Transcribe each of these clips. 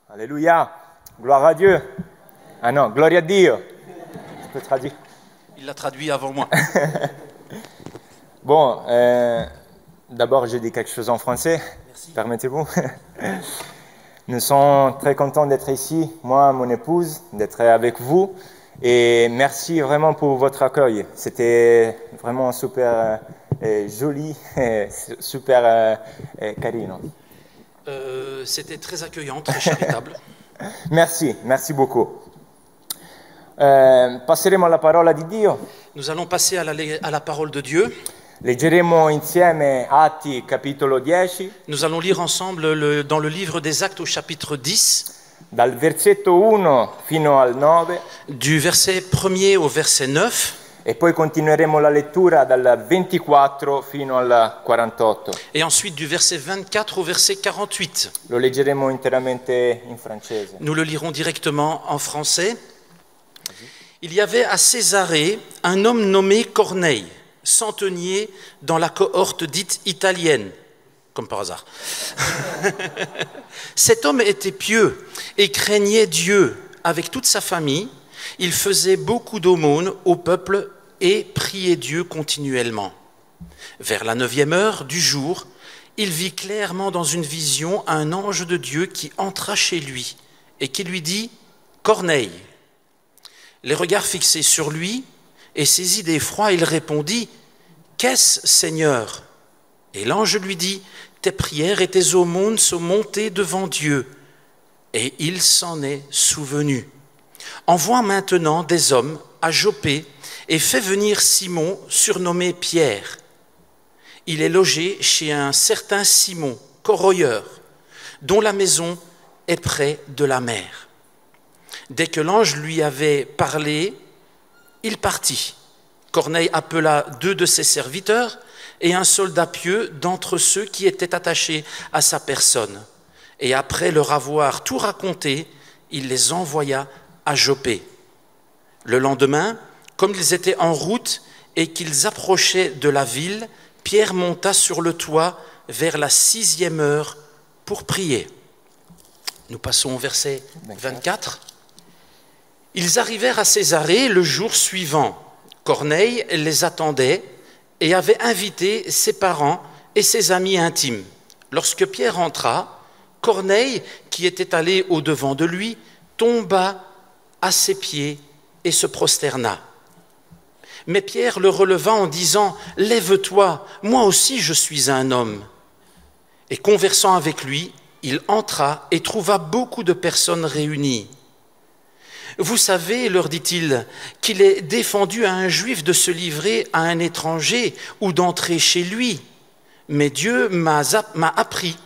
Alléluia. Gloire à Dieu. Ah non, gloria a Dio. Je peux traduire. Il l'a traduit avant moi. Bon, d'abord, je dis quelque chose en français. Merci. Permettez-vous. Nous sommes très contents d'être ici, moi, mon épouse, d'être avec vous. Et merci vraiment pour votre accueil. C'était vraiment super joli, super carino. C'était très accueillant, très charitable. Merci beaucoup. Passeremo alla parola di Dio. Nous allons passer à la parole de Dieu. Leggeremo insieme Atti capitolo 10. Nous allons lire ensemble dans le livre des Actes au chapitre 10. Dal versetto 1 fino al 9. Du verset 1er au verset 9. E poi continueremo la lettura dal 24 fino al 48. Et ensuite du verset 24 au verset 48. Lo leggeremo interamente in francese. Nous le lirons directement en français. Il y avait à Césarée un homme nommé Corneille, centenier dans la cohorte dite italienne, comme par hasard. Cet homme était pieux et craignait Dieu avec toute sa famille. Il faisait beaucoup d'aumônes au peuple et priait Dieu continuellement. Vers la 9e heure du jour, il vit clairement dans une vision un ange de Dieu qui entra chez lui et qui lui dit « Corneille ». Les regards fixés sur lui et saisi d'effroi, il répondit « Qu'est-ce, Seigneur ?» Et l'ange lui dit « Tes prières et tes aumônes sont montées devant Dieu. » Et il s'en est souvenu. Envoie maintenant des hommes à Joppé et fais venir Simon, surnommé Pierre. Il est logé chez un certain Simon, corroyeur, dont la maison est près de la mer. Dès que l'ange lui avait parlé, il partit. Corneille appela 2 de ses serviteurs et un soldat pieux d'entre ceux qui étaient attachés à sa personne. Et après leur avoir tout raconté, il les envoya à Joppé. Le lendemain, comme ils étaient en route et qu'ils approchaient de la ville, Pierre monta sur le toit vers la 6e heure pour prier. Nous passons au verset 24. Ils arrivèrent à Césarée le jour suivant. Corneille les attendait et avait invité ses parents et ses amis intimes. Lorsque Pierre entra, Corneille, qui était allé au-devant de lui, tomba à ses pieds et se prosterna. Mais Pierre le releva en disant « Lève-toi, moi aussi je suis un homme. » Et conversant avec lui, il entra et trouva beaucoup de personnes réunies. « Vous savez, leur dit-il, qu'il est défendu à un juif de se livrer à un étranger ou d'entrer chez lui. Mais Dieu m'a appris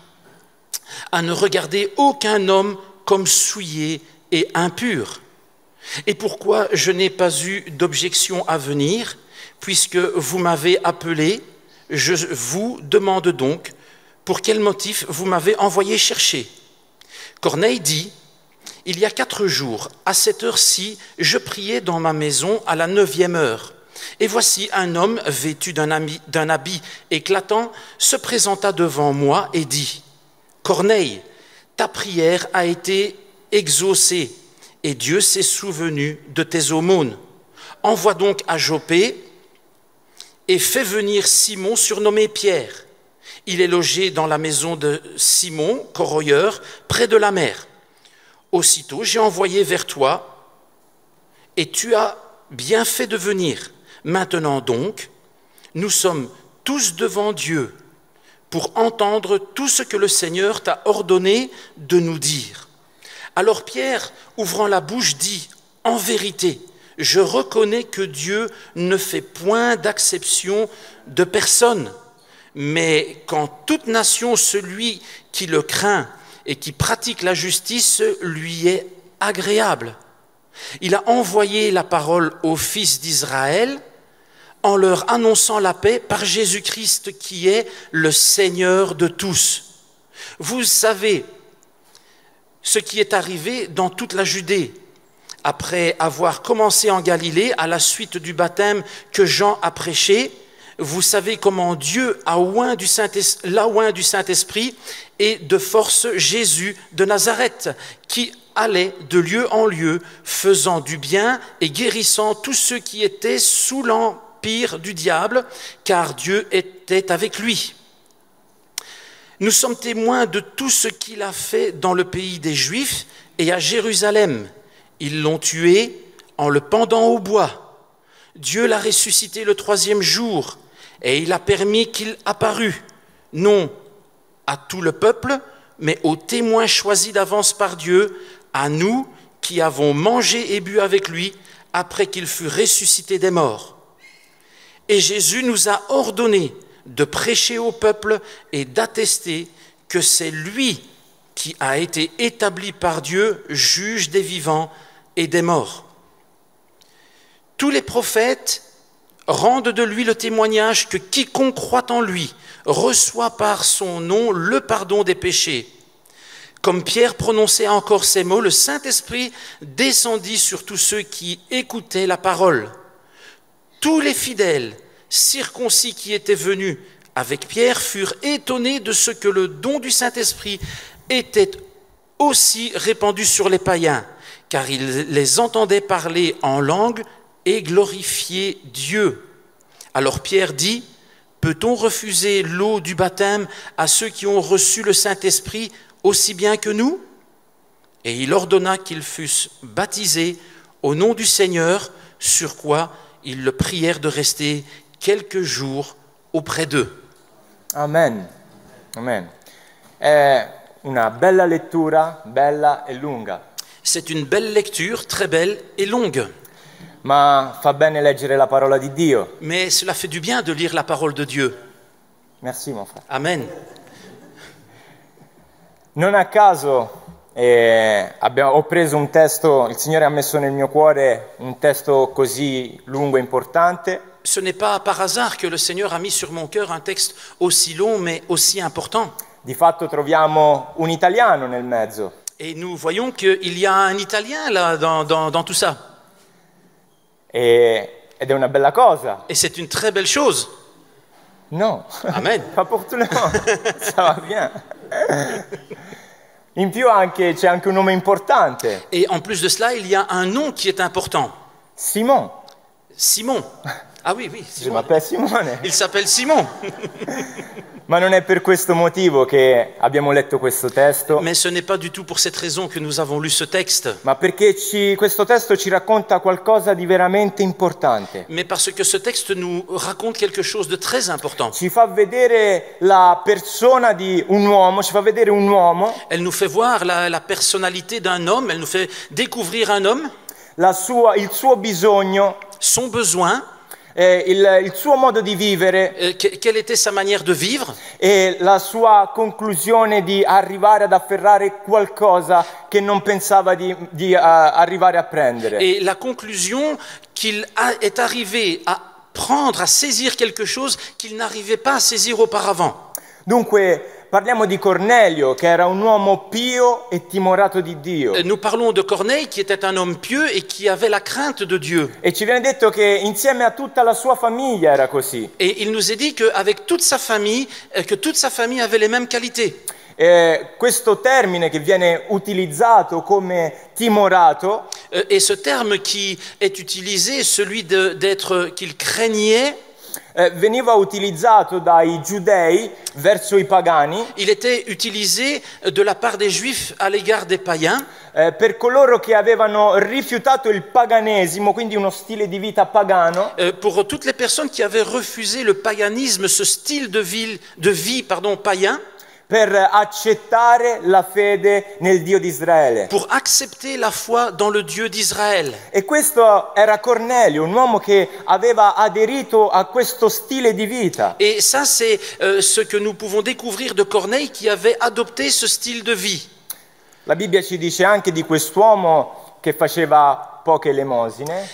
à ne regarder aucun homme comme souillé et impur. Et pourquoi je n'ai pas eu d'objection à venir, puisque vous m'avez appelé, je vous demande donc pour quel motif vous m'avez envoyé chercher. » Corneille dit « Il y a 4 jours, à cette heure-ci, je priais dans ma maison à la 9e heure. Et voici un homme vêtu d'un habit éclatant se présenta devant moi et dit « Corneille, ta prière a été exaucée et Dieu s'est souvenu de tes aumônes. Envoie donc à Joppé et fais venir Simon surnommé Pierre. Il est logé dans la maison de Simon, corroyeur, près de la mer. Aussitôt, j'ai envoyé vers toi et tu as bien fait de venir. Maintenant donc, nous sommes tous devant Dieu pour entendre tout ce que le Seigneur t'a ordonné de nous dire. » Alors Pierre, ouvrant la bouche, dit « En vérité, je reconnais que Dieu ne fait point d'acception de personne, mais qu'en toute nation, celui qui le craint et qui pratique la justice lui est agréable. Il a envoyé la parole aux fils d'Israël en leur annonçant la paix par Jésus-Christ qui est le Seigneur de tous. Vous savez ce qui est arrivé dans toute la Judée, après avoir commencé en Galilée à la suite du baptême que Jean a prêché, vous savez comment Dieu l'a oint du Saint-Esprit et de force Jésus de Nazareth, qui allait de lieu en lieu, faisant du bien et guérissant tous ceux qui étaient sous l'empire du diable, car Dieu était avec lui. Nous sommes témoins de tout ce qu'il a fait dans le pays des Juifs et à Jérusalem. Ils l'ont tué en le pendant au bois. Dieu l'a ressuscité le 3e jour et il a permis qu'il apparût, non à tout le peuple, mais aux témoins choisis d'avance par Dieu, à nous qui avons mangé et bu avec lui après qu'il fut ressuscité des morts. Et Jésus nous a ordonné de prêcher au peuple et d'attester que c'est lui qui a été établi par Dieu, juge des vivants et des morts. Tous les prophètes rendent de lui le témoignage que quiconque croit en lui reçoit par son nom le pardon des péchés. Comme Pierre prononçait encore ces mots, le Saint-Esprit descendit sur tous ceux qui écoutaient la parole. Tous les fidèles circoncis qui étaient venus avec Pierre furent étonnés de ce que le don du Saint-Esprit était aussi répandu sur les païens, car ils les entendaient parler en langue et glorifier Dieu. Alors Pierre dit, « Peut-on refuser l'eau du baptême à ceux qui ont reçu le Saint-Esprit aussi bien que nous ?» Et il ordonna qu'ils fussent baptisés au nom du Seigneur, sur quoi ils le prièrent de rester quelques jours auprès d'eux. Amen. Amen. È una bella lettura, bella e lunga. C'est une belle lecture, très belle et longue. Ma fa bene leggere la parola di Dio. Mais cela fait du bien de lire la parole de Dieu. Merci mon frère. Amen. Non a caso ho preso un testo, il Signore ha messo nel mio cuore un testo così lungo e importante. Ce n'est pas par hasard que le Seigneur a mis sur mon cœur un texte aussi long mais aussi important. Di fatto troviamo un italiano nel mezzo. Et nous voyons qu'il y a un Italien là dans tout ça. Ed è una bella cosa. Et c'est une très belle chose. No. Amen. Pas pour tout le monde. Ça va bien. In più c'è anche un nome importante. Et en plus de cela, il y a un nom qui est important. Simon. Simon. Ah oui, Je Simon. m'appelle Simone. Il s'appelle Simon. Ma non è per questo motivo che abbiamo letto questo testo, Mais ce n'est pas du tout pour cette raison que nous avons lu ce texte, ma perché questo testo ci racconta qualcosa di veramente importante. mais parce que ce texte nous raconte quelque chose de très important. Ci fa vedere la persona di un uomo, ci fa vedere un uomo, Elle nous fait voir la personnalité d'un homme, elle nous fait découvrir un homme, il suo bisogno, son besoin, il suo modo di vivere quelle était sa manière de vivre, e la sua conclusione di arrivare ad afferrare qualcosa che non pensava di arrivare a prendere. et la conclusion qu'il est arrivé à prendre, à saisir quelque chose qu'il n'arrivait pas à saisir auparavant. Dunque parliamo di Cornelio, che era un uomo pio e timorato di Dio. Nous parlons de Corneille, qui était un homme pieux et qui avait la crainte de Dieu. E ci viene detto che insieme a tutta la sua famiglia era così. Et il nous est dit qu'avec toute sa famille, que toute sa famille avait les mêmes qualités. Questo termine che viene utilizzato come timorato Et ce terme qui est utilisé, celui d'être qu'il craignait, veniva utilizzato dai giudei verso i pagani, il était utilisé de la part des Juifs à l'égard des païens, per coloro che avevano rifiutato il paganesimo, quindi uno stile di vita pagano, pour toutes les personnes qui avaient refusé le paganisme, ce style de vie païen, per accettare la fede nel Dio di Israele. pour accepter la foi dans le Dieu d'Israël. E questo era Cornelio, un uomo che aveva aderito a questo stile di vita. Et ça, c'est ce que nous pouvons découvrir de Corneille qui avait adopté ce style de vie. La Bibbia ci dice anche di quest'uomo che faceva poche elemosine.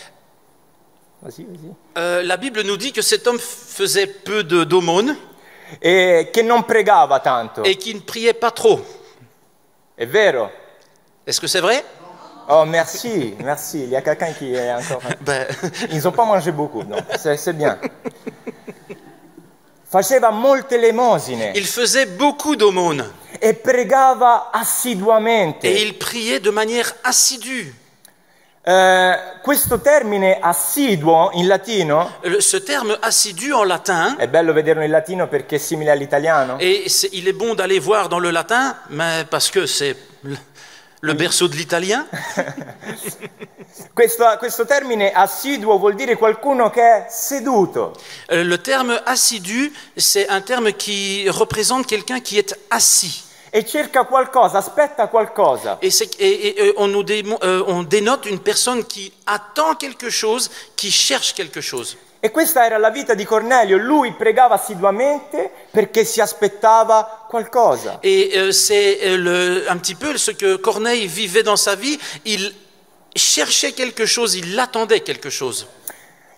La Bible nous dit que cet homme faisait peu d'aumônes E che non pregava tanto. et qui ne priait pas trop. È vero? Est-ce que c'est vrai? Oh, merci, merci. Il y a quelqu'un qui est encore... Ben, Ils n'ont pas mangé beaucoup, donc c'est bien. faceva molte elemosine Il faisait beaucoup d'aumônes e pregava et assiduamente. il priait de manière assidue. Questo termine assiduo in latino, Ce terme assidu en latin, è bello vederlo in latino perché è simile all'italiano, et il est bon d'aller voir dans le latin, mais parce que c'est le berceau de l'italien. questo termine assiduo vuol dire qualcuno che è seduto. Le terme assidu, c'est un terme qui représente quelqu'un qui est assis. E cerca qualcosa, aspetta qualcosa. Et on dénote une personne qui attend quelque chose, qui cherche quelque chose. E questa era la vita di Cornelio, lui pregava assiduamente perché si aspettava qualcosa. Et c'est un petit peu ce que Corneille vivait dans sa vie. Il cherchait quelque chose, il attendait quelque chose.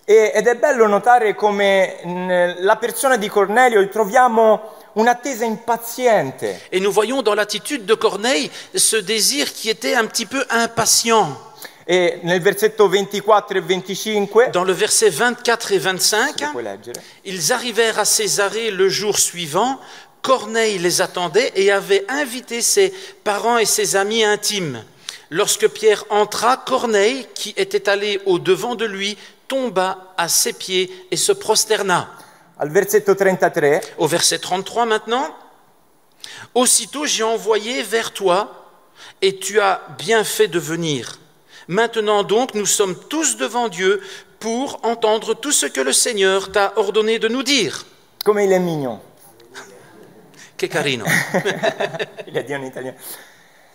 Ed è bello notare come la persona di Cornelio troviamo un'attesa impaziente. Et nous voyons dans l'attitude de Corneille ce désir qui était un petit peu impatient. E nel versetto 24 e 25, Dans le verset 24 et 25, lo puoi leggere? ils arrivèrent à Césarée le jour suivant. Corneille les attendait et avait invité ses parents et ses amis intimes. Lorsque Pierre entra, Corneille, qui était allé au-devant de lui, tomba à ses pieds et se prosterna. Al versetto 33, Au verset 33 maintenant, « Aussitôt j'ai envoyé vers toi, et tu as bien fait de venir. Maintenant donc, nous sommes tous devant Dieu pour entendre tout ce que le Seigneur t'a ordonné de nous dire. » come il è mignon. Che carino. Il a Dio in italiano.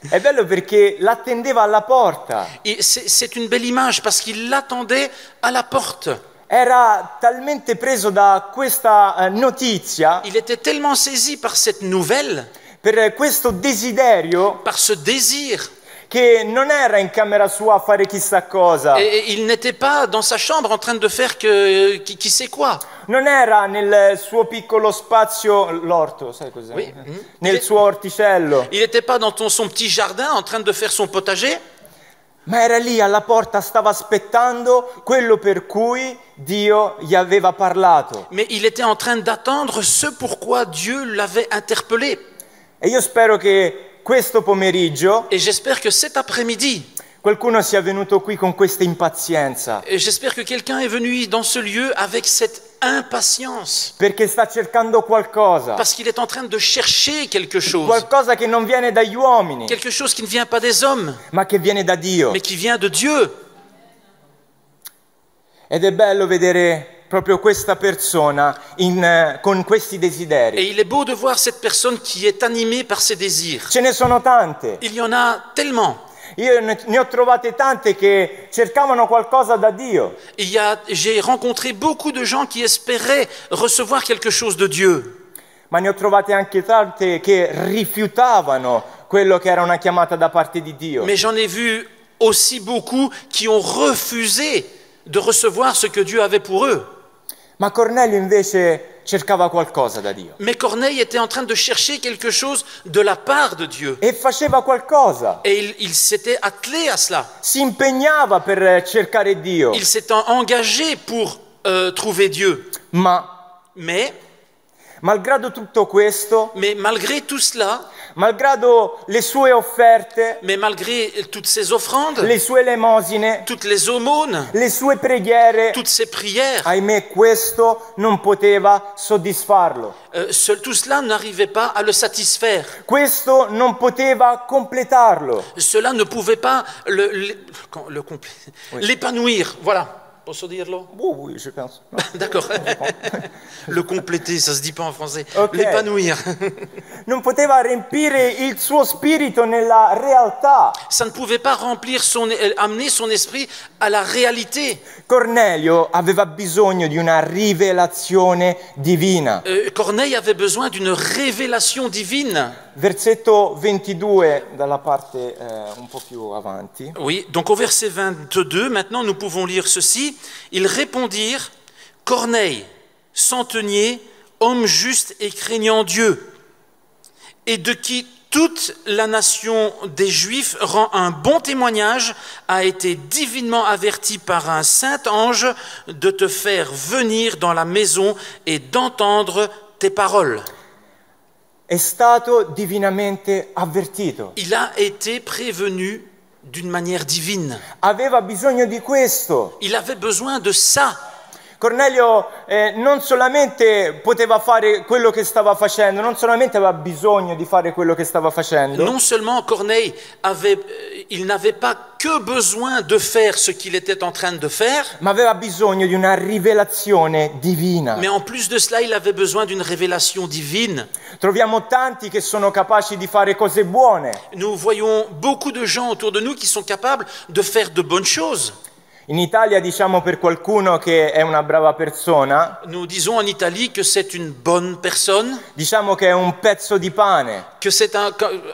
È bello perché l'attendeva alla porta. Et c'est une belle image parce qu'il l'attendait à la porte. Era talmente preso da questa notizia, Il était tellement saisi par cette nouvelle, per questo desiderio, par ce désir, che non era in camera sua a fare chissà cosa, et il n'était pas dans sa chambre en train de faire qui sait quoi. non era nel suo piccolo spazio, l'orto, sai cos'è? Oui. Nel suo orticello, Il n'était pas dans son petit jardin en train de faire son potager, ma era lì alla porta, stava aspettando quello per cui Dio gli aveva parlato. mais il était en train d'attendre ce pourquoi Dieu l'avait interpellé. E io spero che questo pomeriggio Et j'espère que cet après-midi, qualcuno sia venuto qui con questa impazienza, et j'espère que quelqu'un est venu dans ce lieu avec cette impatience, perché sta cercando qualcosa, parce qu'il est en train de chercher quelque chose, qualcosa che non viene dagli uomini, quelque chose qui ne vient pas des hommes, ma che viene da Dio. mais qui vient de Dieu. Ed è bello vedere proprio questa persona con questi Et desideri. il est beau de voir cette personne qui est animée par ses désirs. Ce ne sono tante. Il y en a tellement. Io ne ho trovate tante che cercavano qualcosa da Dio, J'ai rencontré beaucoup de gens qui espéraient recevoir quelque chose de Dieu. ma ne ho trovate anche tante che rifiutavano quello che era una chiamata da parte di Dio. Mais j'en ai vu aussi beaucoup qui ont refusé de recevoir ce que Dieu avait pour eux. Ma Cornelio invece cercava qualcosa da Dio Mais Corneille était en train de chercher quelque chose de la part de Dieu. e faceva qualcosa, Et il s'était attelé à cela. si impegnava per cercare Dio, Il s'est engagé pour trouver Dieu. ma Mais malgrado tutto questo, malgré tout cela, malgrado le sue offerte, mais malgré toutes ces offrandes, le sue elemosine, toutes les aumônes, le sue preghiere, toutes ces prières, ahimè questo non poteva soddisfarlo, tout cela n'arrivait pas à le satisfaire. questo non poteva completarlo. Cela ne pouvait pas l'épanouir. Voilà. Posso dirlo? Oui, je pense. D'accord. Le compléter, ça se dit pas en français. Ok. L'épanouir. Non poteva riempire il suo spirito nella realtà. Ça ne pouvait pas amener son esprit à la réalité. Cornelio aveva bisogno di una rivelazione divina. Corneille avait besoin d'une révélation divine. Versetto 22, dalla parte un po' più avanti. Oui, donc au verset 22, maintenant nous pouvons lire ceci. Ils répondirent, Corneille, centenier, homme juste et craignant Dieu, et de qui toute la nation des Juifs rend un bon témoignage, a été divinement averti par un saint ange de te faire venir dans la maison et d'entendre tes paroles. È stato divinamente avvertito. Il a été prévenu d'une manière divine. Aveva bisogno di questo. Il avait besoin de ça. Cornelio non solamente poteva fare quello che stava facendo, non solamente aveva bisogno di fare quello che stava facendo, Non seulement Corneille il n'avait pas que besoin de faire ce qu'il était en train de faire, ma aveva bisogno di una rivelazione divina. mais en plus de cela, il avait besoin d'une révélation divine. Troviamo tanti che sono capaci di fare cose buone. Nous voyons beaucoup de gens autour de nous qui sont capables de faire de bonnes choses. In Italia diciamo per qualcuno che è una brava persona, Nous disons en Italie que c'est une bonne personne, diciamo che è un pezzo di pane. que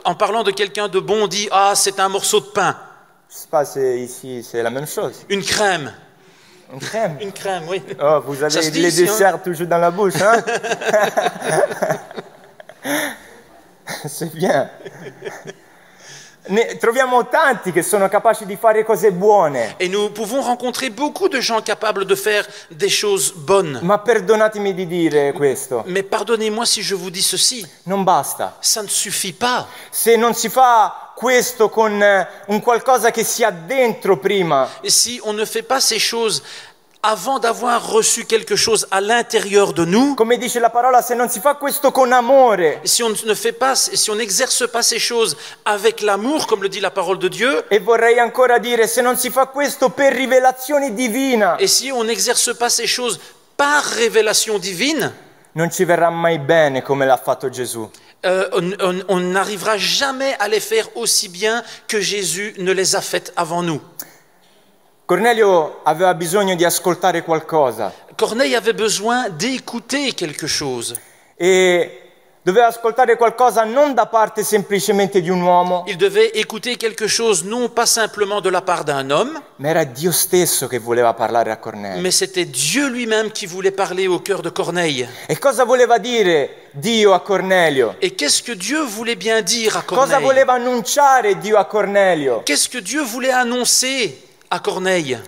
en parlant de quelqu'un de bon, on dit « Ah, c'est un morceau de pain, Je sais pas si ici c'est la même chose. une crème. Une crème. » Une crème, oui. Oh, vous Ça avez se dit les ici, desserts toujours dans la bouche, hein? C'est bien. Troviamo tanti che sono capaci di fare cose buone. Et nous pouvons rencontrer beaucoup de gens capables de faire des choses bonnes. Ma perdonatemi di dire questo, Mais pardonnez-moi si je vous dis ceci, non basta. ça ne suffit pas. Se non si fa questo con un qualcosa che sia dentro prima, Et si on ne fait pas ces choses avant d'avoir reçu quelque chose à l'intérieur de nous, come dice la parola, se non si fa questo con amore, et si on ne fait pas, si on n'exerce pas ces choses avec l'amour, comme le dit la parole de Dieu, e vorrei ancora dire, se non si fa questo per rivelazione divina, et si on n'exerce pas ces choses par révélation divine, non ci verrà mai bene come l'ha fatto Gesù. on n'arrivera jamais à les faire aussi bien que Jésus ne les a faites avant nous. Cornelio aveva bisogno di ascoltare qualcosa Corneille avait besoin d'écouter quelque chose. e doveva ascoltare qualcosa non da parte semplicemente di un uomo, Il devait écouter quelque chose non pas simplement de la part d'un homme, ma era Dio stesso che voleva parlare a Cornelio. mais c'était Dieu lui-même qui voulait parler au cœur de Corneille. E cosa voleva dire Dio a Cornelio? Et qu'est-ce que Dieu voulait bien dire à Cosa Corneille? voleva annunciare Dio a Cornelio? Qu'est-ce que Dieu voulait annoncer à Corneille?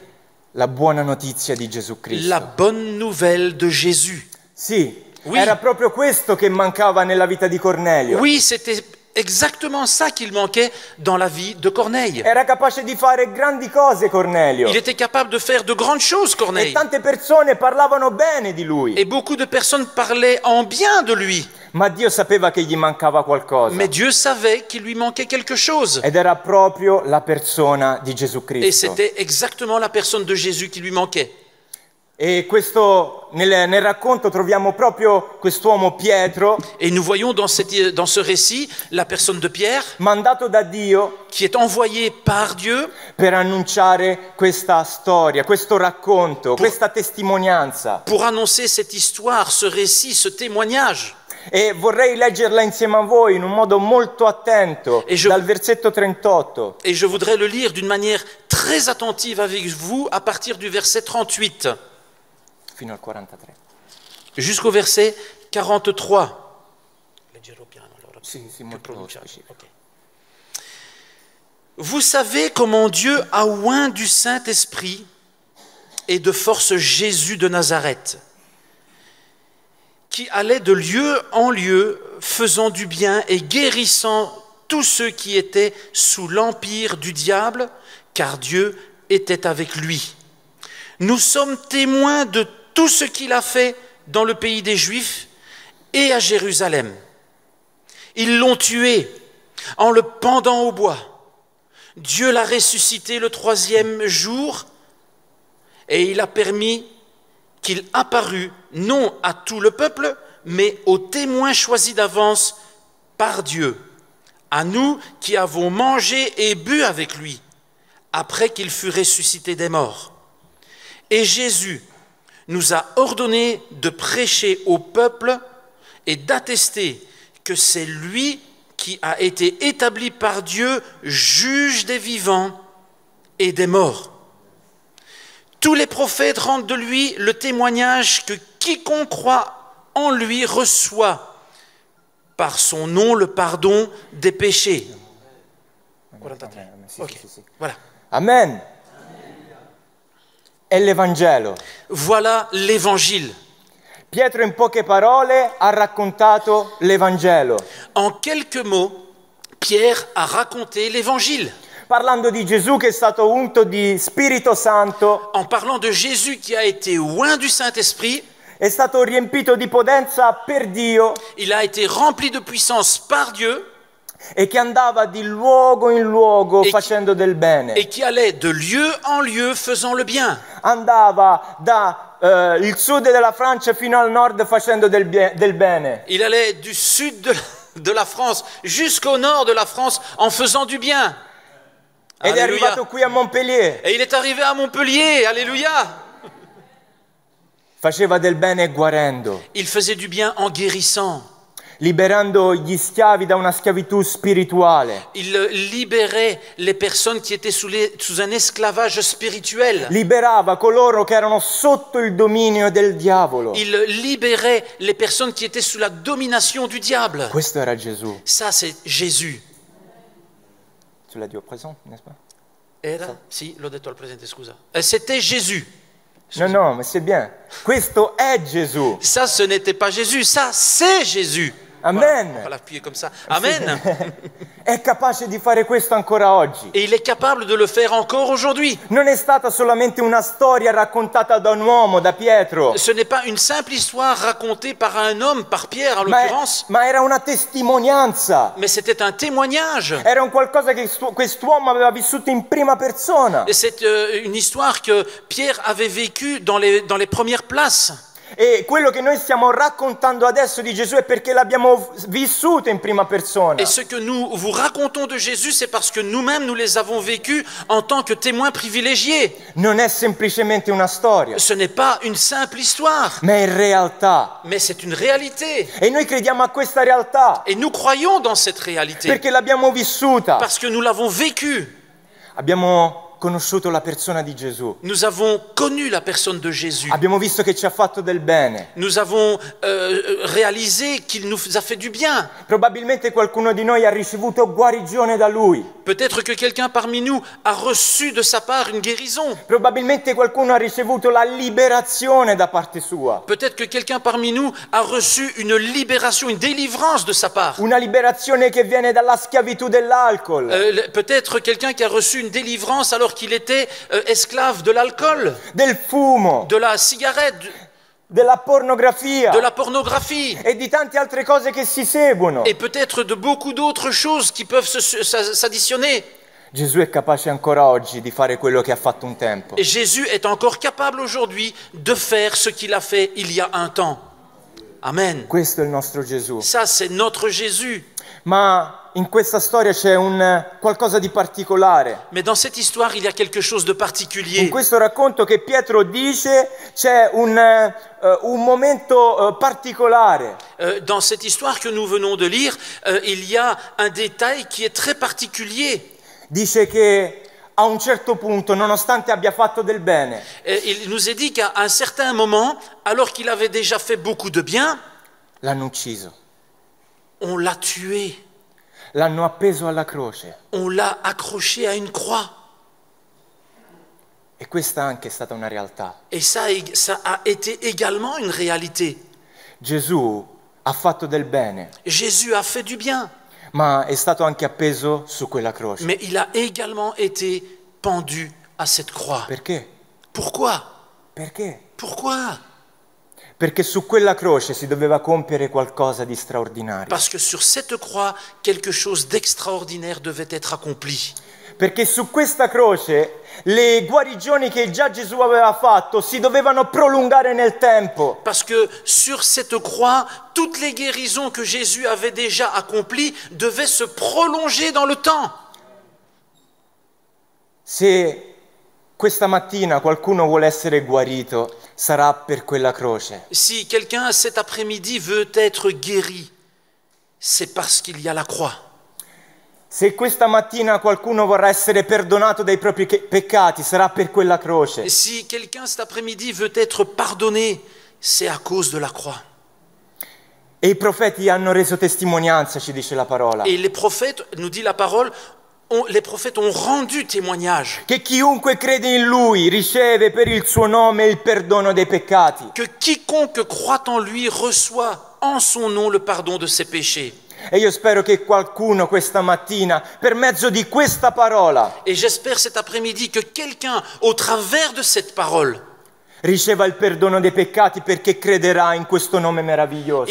La buona notizia di Gesù Cristo. La bonne nouvelle de Jésus. Sì, Oui. era proprio questo che mancava nella vita di Cornelio. Oui, c'était exactement ça qu'il manquait dans la vie de Corneille. Era capace di fare grandi cose Cornelio. Il était capable de faire de grandes choses, E Corneille. tante persone parlavano bene di lui. Et beaucoup de personnes parlaient en bien de lui. Ma Dio sapeva che gli mancava qualcosa. Mais Dieu savait qu'il lui manquait quelque chose. Ed era proprio la persona di Gesù Et Cristo. c'était exactement la personne de Jésus qui lui manquait. E questo, nel racconto troviamo proprio quest'uomo Pietro, Et nous voyons dans ce récit la personne de Pierre mandato da Dio qui est envoyé par Dieu per annunciare questa storia, questo racconto, questa testimonianza. pour annoncer cette histoire, ce récit, ce témoignage. E vorrei leggerla insieme a voi in un modo molto attento, E dal versetto 38. Et je voudrais le lire d'une manière très attentive avec vous à partir du verset 38 Fino al 43. jusqu'au verset 43. Sì, molto specifico. Ok. Vous savez comment Dieu a oint du Saint-Esprit et de force Jésus de Nazareth, qui allait de lieu en lieu, faisant du bien et guérissant tous ceux qui étaient sous l'empire du diable, car Dieu était avec lui. Nous sommes témoins de tout ce qu'il a fait dans le pays des Juifs et à Jérusalem. Ils l'ont tué en le pendant au bois. Dieu l'a ressuscité le 3e jour et il a permis qu'il apparût non à tout le peuple, mais aux témoins choisis d'avance par Dieu, à nous qui avons mangé et bu avec lui, après qu'il fut ressuscité des morts. Et Jésus nous a ordonné de prêcher au peuple et d'attester que c'est lui qui a été établi par Dieu, juge des vivants et des morts. Tous les prophètes rendent de lui le témoignage que quiconque croit en lui reçoit par son nom le pardon des péchés. Ok, voilà. Amen. È l'Evangelo. Voilà l'évangile. Pietro in poche parole ha raccontato l'Evangelo, En quelques mots, Pierre a raconté l'évangile. parlando di Gesù che è stato unto di Spirito Santo, En parlant de Jésus qui a été oint du Saint-Esprit, è stato riempito di potenza per Dio il a été rempli de puissance par Dieu e che andava di luogo in luogo E chi- facendo del bene. et qui allait de lieu en lieu faisant le bien. Andava da il sud della Francia fino al nord facendo del bene. Il allait du sud de la France jusqu'au nord de la France en faisant du bien. Ed è Alléluia. arrivato qui a Montpellier. Et il est arrivé à Montpellier. Alléluia. Faceva del bene guarendo, Il faisait du bien en guérissant. liberando gli schiavi da una schiavitù spirituale, Il libérait les personnes qui étaient sous un esclavage spirituel. liberava coloro che erano sotto il dominio del diavolo. Il libérait les personnes qui étaient sous la domination du diable. Questo era Gesù. Ça, c'est Jésus. Tu l'as dit au présent, n'est-ce pas? Era? Sì, l'ho detto al presente, scusa. C'était Jésus. No, ma c'est bien. Questo è Gesù. Ça, ce n'était pas Jésus. Ça, c'est Jésus. Amen. Voilà, on va l'appuyer comme ça. Amen. È capace di fare questo ancora oggi. Et il est capable de le faire encore aujourd'hui. Non è stata solamente una storia raccontata da un uomo, da Pietro, Ce n'est pas une simple histoire racontée par un homme, par Pierre en l'occurrence, ma era una testimonianza. mais c'était un témoignage. Era un qualcosa che quest'uomo aveva vissuto in prima persona. Et c'est une histoire que Pierre avait vécue dans les premières places. E quello che noi stiamo raccontando adesso di Gesù è perché l'abbiamo vissuto in prima persona. Et ce que nous vous racontons de Jésus, c'est parce que nous-mêmes, nous les avons vécus en tant que témoins privilégiés. Non è semplicemente una storia, Ce n'est pas une simple histoire, ma è realtà. mais c'est une réalité. E noi crediamo a questa realtà Et nous croyons dans cette réalité, perché l'abbiamo vissuta. parce que nous l'avons vécue. Abbiamo conosciuto la persona di Gesù. Nous avons connu la personne de Jésus. Abbiamo visto che ci ha fatto del bene. Nous avons réalisé qu'il nous a fait du bien. Probabilmente qualcuno di noi ha ricevuto guarigione da Lui. Peut-être que quelqu'un parmi nous a reçu de sa part une guérison. Probabilmente qualcuno ha ricevuto la liberazione da parte sua. Peut-être que quelqu'un parmi nous a reçu une libération, une délivrance de sa part. Una liberazione che viene dalla schiavitù dell'alcol, Peut-être quelqu'un qui a reçu une délivrance alors qu'il était esclave de l'alcool, del fumo, de la cigarette, della pornografia de la pornographie, e di tante altre cose che si seguono. et peut-être de beaucoup d'autres choses qui peuvent s'additionner. Gesù è capace ancora oggi di fare quello che ha fatto un tempo. Et Jésus est encore capable aujourd'hui de faire ce qu'il a fait il y a un temps. Amen. Questo è il nostro Gesù. Ça, c'est notre Jésus. Ma in questa storia c'è qualcosa di particolare. Mais dans cette histoire, il y a quelque chose de In particulier. questo racconto che Pietro dice c'è un momento particolare. Dans cette histoire que nous venons de lire, il y a un détail qui est très particulier. Dice che a un certo punto, nonostante abbia fatto del bene, Il nous est dit qu'à un certain moment, alors qu'il avait déjà fait beaucoup de bien, l'hanno ucciso, on l'a tué, l'hanno appeso alla croce. on l'a accroché à une croix. E questa anche è stata una realtà. Et ça a été également une réalité. Gesù ha fatto del bene, Jésus a fait du bien, ma è stato anche appeso su quella croce. mais il a également été pendu à cette croix. Perché? Pourquoi? Perché? Pourquoi? Perché su quella croce si doveva compiere qualcosa di straordinario. Parce que sur cette croix, quelque chose d'extraordinaire devait être accompli. Perché su questa croce le guarigioni che già Gesù aveva fatto si dovevano prolungare nel tempo. Parce que sur cette croix, toutes les guérisons que Jésus avait déjà accomplies devaient se prolonger dans le temps. Se questa mattina qualcuno vuole essere guarito, sarà per quella croce. Si quelqu'un cet après-midi veut être guéri, c'est parce qu'il y a la croix. Se questa mattina qualcuno vorrà essere perdonato dai propri peccati, sarà per quella croce. Si quelqu'un cet après-midi veut être pardonné, c'est à cause de la croix. E i profeti hanno reso testimonianza, ci dice la parola. Et les prophètes, nous dit la parole, les prophètes ont rendu témoignage che chiunque crede in Lui riceve per il suo nome il perdono dei peccati. que quiconque croit en lui reçoit en son nom le pardon de ses péchés. E io spero che qualcuno questa mattina, per mezzo di questa parola, Et j'espère cet après-midi que quelqu'un, au travers de cette parole, riceva il perdono dei peccati perché crederà in questo nome meraviglioso.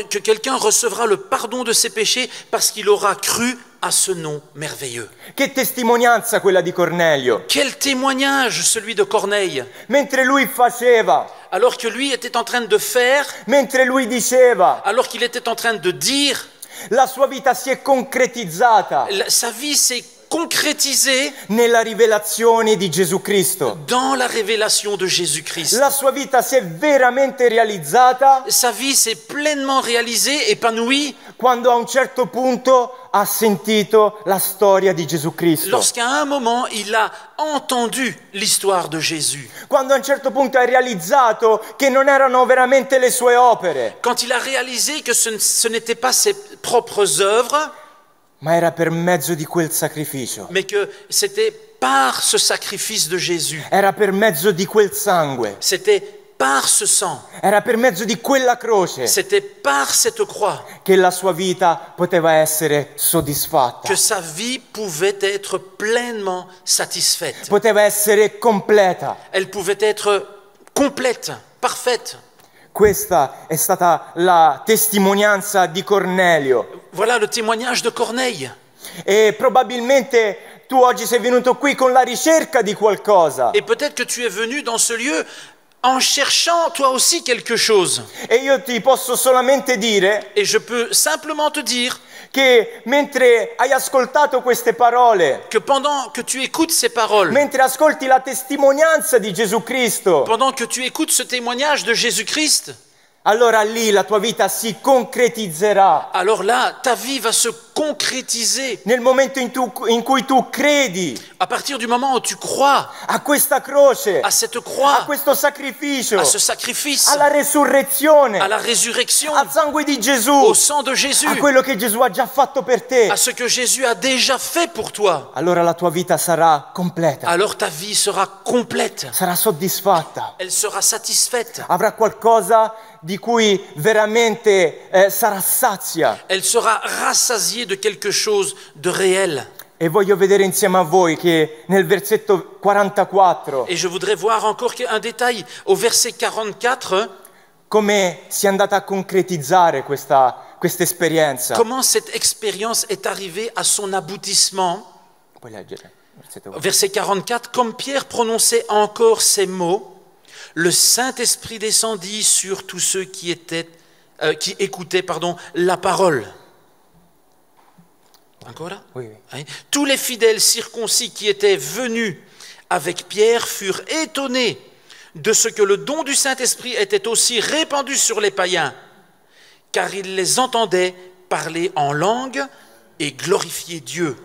que quelqu'un recevra le pardon de ses péchés parce qu'il aura cru à ce nom merveilleux. Che testimonianza quella di Cornelio. Quel témoignage celui de Corneille, Mentre lui faceva, alors que lui était en train de faire, mentre lui diceva, alors qu'il était en train de dire, la sua vita si è concretizzata sa vie s'est concrétisée nella rivelazione di Gesù Cristo. dans la révélation de Jésus-Christ. La sua vita si è veramente realizzata Sa vie s'est pleinement réalisée, épanouie, quando a un certo punto ha sentito la storia di Gesù Cristo. lorsqu'à un moment, il a entendu l'histoire de Jésus. Quando a un certo punto ha realizzato che non erano veramente le sue opere, Quand il a réalisé que ce n'étaient pas ses propres œuvres, ma era per mezzo di quel sacrificio. mais que c'était par ce sacrifice de Jésus, Era per mezzo di quel sangue. c'était par ce sang, Era per mezzo di quella croce c'était par cette croix che la sua vita poteva essere soddisfatta. que sa vie pouvait être pleinement satisfaite. Poteva essere completa. Elle pouvait être complète, parfaite. Questa è stata la testimonianza di Cornelio. Voilà le témoignage de Corneille. E probabilmente tu oggi sei venuto qui con la ricerca di qualcosa. Et peut-être que tu es venu dans ce lieu en cherchant toi aussi quelque chose. E io ti posso solamente dire Et je peux simplement te dire che mentre hai ascoltato queste parole, que pendant que tu écoutes ces paroles, mentre ascolti la testimonianza di Gesù Cristo, pendant que tu écoutes ce témoignage de Jésus-Christ, allora lì la tua vita si concretizzerà. alors là, ta vie va se concrétiser. Nel momento in cui tu credi À partir du moment où tu crois a questa croce, à cette a croix, questo sacrificio, à ce sacrifice, alla resurrezione, à la résurrection, al sangue di Gesù, au sang de Jésus, a quello che Gesù ha già fatto per te, à ce que Jésus a déjà fait pour toi, allora la tua vita sarà completa, alors ta vie sera complète. sarà soddisfatta, Elle sera satisfaite. avrà qualcosa di cui veramente sarà sazia. Elle sera rassasiée de quelque chose de réel. E voglio vedere insieme a voi che nel versetto 44 Et je voudrais voir encore un détail au verset 44, come si è andata a concretizzare questa esperienza. comment cette expérience est arrivée à son aboutissement. Puoi leggere? Versetto 44. Verset 44, comme Pierre prononçait encore ces mots, le Saint-Esprit descendit sur tous ceux qui écoutaient la parole. Encore là? Oui, oui. Tous les fidèles circoncis qui étaient venus avec Pierre furent étonnés de ce que le don du Saint-Esprit était aussi répandu sur les païens, car ils les entendaient parler en langue et glorifier Dieu.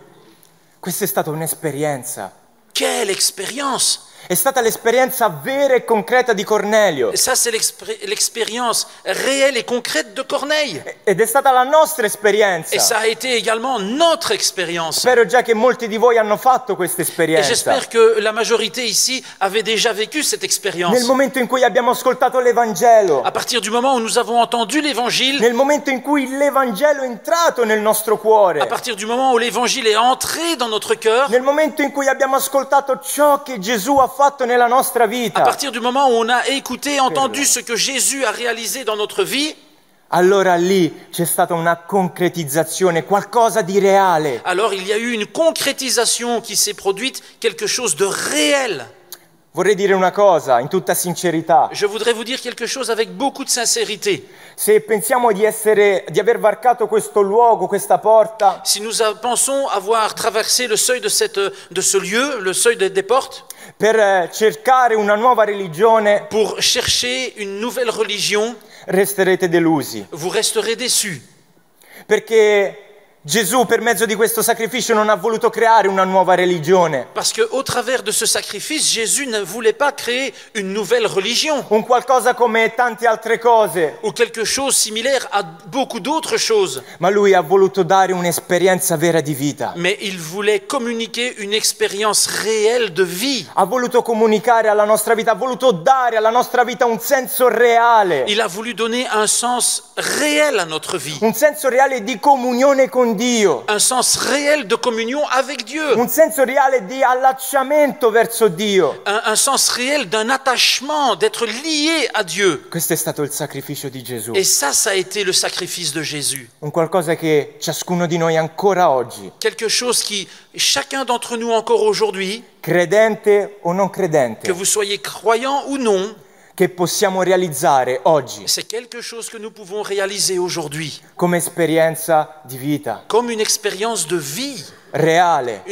Questa è stata un'esperienza. Quelle expérience! È stata l'esperienza vera e concreta di Cornelio. Et ça, c'est l'expérience réelle et concrète de Corneille. Ed è stata la nostra Et esperienza. ça a été également notre expérience. Spero già che molti di voi hanno fatto questa Et esperienza. j'espère que la majorité ici avait déjà vécu cette expérience. Nel momento in cui abbiamo ascoltato l'Evangelo, À partir du moment où nous avons entendu l'évangile, nel momento in cui l'Evangelo è entrato nel nostro cuore, à partir du moment où l'évangile est entré dans notre cœur, nel momento in cui abbiamo ascoltato ciò che Gesù ha fatto nella nostra à vita, partir du moment où on a écouté, entendu ce que Jésus a réalisé dans notre vie, allora lì c'è stata una concretizzazione, qualcosa di reale. alors il y a eu une concrétisation qui s'est produite, quelque chose de réel. Vorrei dire una cosa, in tutta sincerità. Je voudrais vous dire quelque chose avec beaucoup de sincérité. Se pensiamo di aver varcato questo luogo, questa porta, Si nous pensons avoir traversé le seuil de ce lieu, le seuil des portes, per cercare una nuova religione, pour chercher une nouvelle religion, resterete delusi. vous resterez déçus. Perché Gesù per mezzo di questo sacrificio non ha voluto creare una nuova religione, Parce qu'au travers de ce sacrifice, Jésus ne voulait pas créer une nouvelle religion un qualcosa come tante altre cose, ou quelque chose similaire à beaucoup d'autres choses, ma lui ha voluto dare un'esperienza vera di vita. mais il voulait communiquer une expérience réelle de vie. Ha voluto comunicare alla nostra vita, ha voluto dare alla nostra vita un senso reale, Il a voulu donner un sens réel à notre vie, un senso reale di comunione con Dio, un sens réel de communion avec Dieu, un senso reale di allacciamento verso Dio. un sens réel d'un attachement, d'être lié à Dieu. Questo è stato il sacrificio di Gesù, Et ça a été le sacrifice de Jésus. un qualcosa che ciascuno di noi ancora oggi, Quelque chose qui, chacun d'entre nous encore aujourd'hui, credente o non que credente, vous soyez croyant ou non, che possiamo realizzare oggi c'est quelque chose que nous pouvons réaliser aujourd'hui, come esperienza di vita, comme une expérience de vie, reale,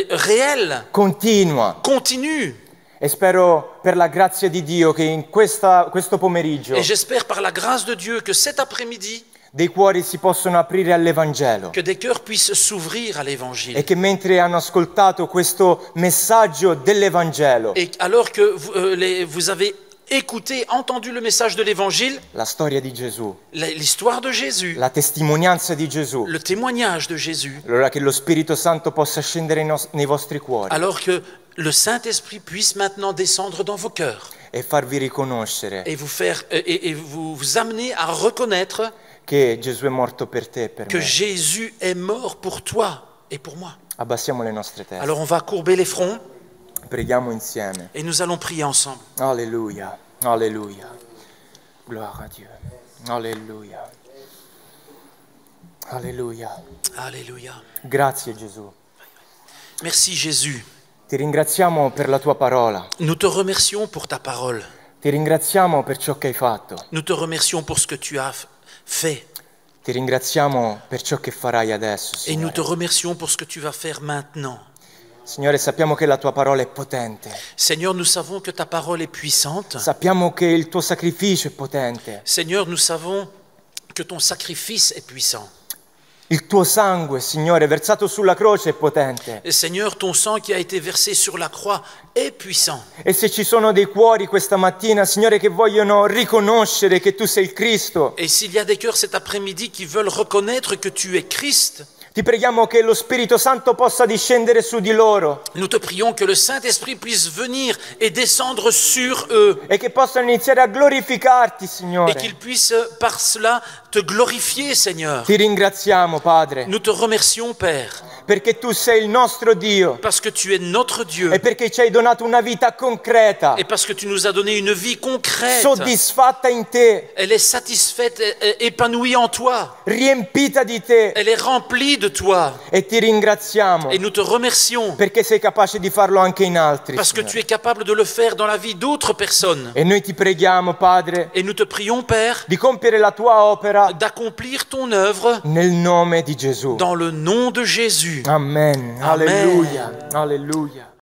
réelle, continua. continue. E spero per la grazia di Dio che in questo pomeriggio Et j'espère par la grâce de Dieu que cet après-midi, dei cuori si possono aprire all'Evangelo que des cœurs puissent s'ouvrir à l'évangile. e che mentre hanno ascoltato questo messaggio dell'Evangelo, Et alors que vous avez écouté, entendu le message de l'évangile, la storia di Gesù, l'histoire de Jésus, la testimonianza di Gesù, le témoignage de Jésus, allora che lo Spirito Santo possa scendere nei vostri cuori alors que le Saint-Esprit puisse maintenant descendre dans vos cœurs e farvi riconoscere et vous faire et vous amener à reconnaître che Gesù è morto per te e per que me. Jésus est mort pour toi et pour moi. Abbassiamo le nostre teste, Alors on va courber les fronts preghiamo insieme. et nous allons prier ensemble. Alleluia, alleluia. Gloria a Dio. Alleluia. Alleluia. Alléluia. Grazie Gesù. Merci Jésus. Ti ringraziamo per la tua parola. Nous te remercions pour ta parole. Ti ringraziamo per ciò che hai fatto. Nous te remercions pour ce que tu as fait. Ti ringraziamo per ciò che farai adesso, Et nous te Signore. remercions pour ce que tu vas faire maintenant. Signore, sappiamo che la tua parola è potente. Seigneur, nous savons que ta parole est puissante. Sappiamo che il tuo sacrificio è potente. Seigneur, nous savons que ton sacrifice est puissant. Il tuo sangue, Signore, versato sulla croce è potente. Et Seigneur, ton sang qui a été versé sur la croix est puissant. E se ci sono dei cuori questa mattina, Signore, che vogliono riconoscere che tu sei il Cristo, Et s'il y a des cœurs cet après-midi qui veulent reconnaître que tu es Christ, ti preghiamo che lo Spirito Santo possa discendere su di loro nous te prions que le Saint-Esprit puisse venir et descendre sur eux e che possano iniziare a glorificarti, et Signore. qu'ils puissent par cela te glorifier, Seigneur. Ti ringraziamo, Padre, Nous te remercions, Père, perché tu sei il nostro Dio parce que tu es notre Dieu e perché ci hai donato una vita concreta, et parce que tu nous as donné une vie concrète. soddisfatta in te, Elle est satisfaite, épanouie en toi. riempita di te, Elle est remplie de toi. e ti ringraziamo Et nous te remercions perché sei capace di farlo anche in altri, parce que Signore. tu es capable de le faire dans la vie d'autres personnes. E noi ti preghiamo, Padre, Et nous te prions, Père, di compiere la tua opera d'accomplir ton œuvre nel nome di Gesù. dans le nom de Jésus. Amen. Amen. Alleluia. Alleluia.